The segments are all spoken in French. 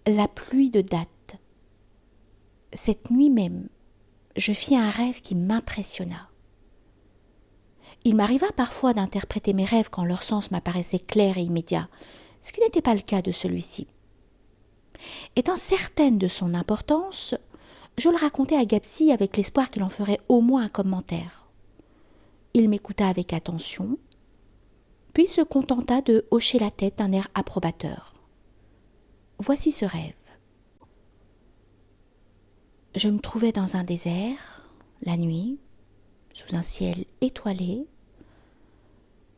la pluie de dattes. Cette nuit même, je fis un rêve qui m'impressionna. Il m'arriva parfois d'interpréter mes rêves quand leur sens m'apparaissait clair et immédiat, ce qui n'était pas le cas de celui-ci. Étant certaine de son importance, je le racontai à Gapsi avec l'espoir qu'il en ferait au moins un commentaire. Il m'écouta avec attention, puis se contenta de hocher la tête d'un air approbateur. Voici ce rêve. Je me trouvais dans un désert, la nuit, sous un ciel étoilé,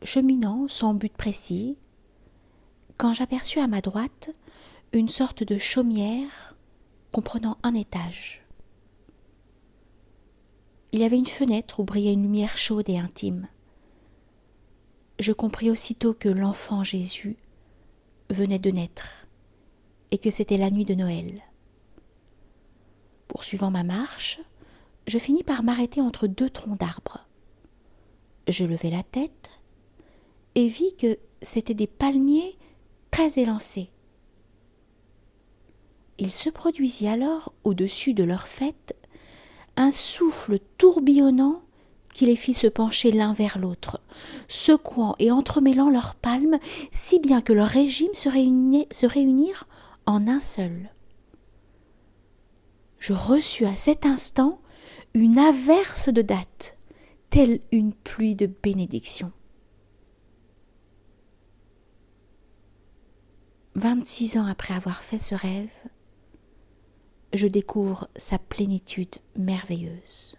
cheminant sans but précis, quand j'aperçus à ma droite une sorte de chaumière comprenant un étage. Il y avait une fenêtre où brillait une lumière chaude et intime. Je compris aussitôt que l'enfant Jésus venait de naître et que c'était la nuit de Noël. Poursuivant ma marche, je finis par m'arrêter entre deux troncs d'arbres. Je levai la tête et vis que c'étaient des palmiers très élancés. Il se produisit alors, au-dessus de leur faîte, un souffle tourbillonnant qui les fit se pencher l'un vers l'autre, secouant et entremêlant leurs palmes, si bien que leurs régimes se réunirent en un seul. Je reçus à cet instant une averse de dattes, telle une pluie de bénédictions. 26 ans après avoir fait ce rêve, je découvre sa plénitude merveilleuse.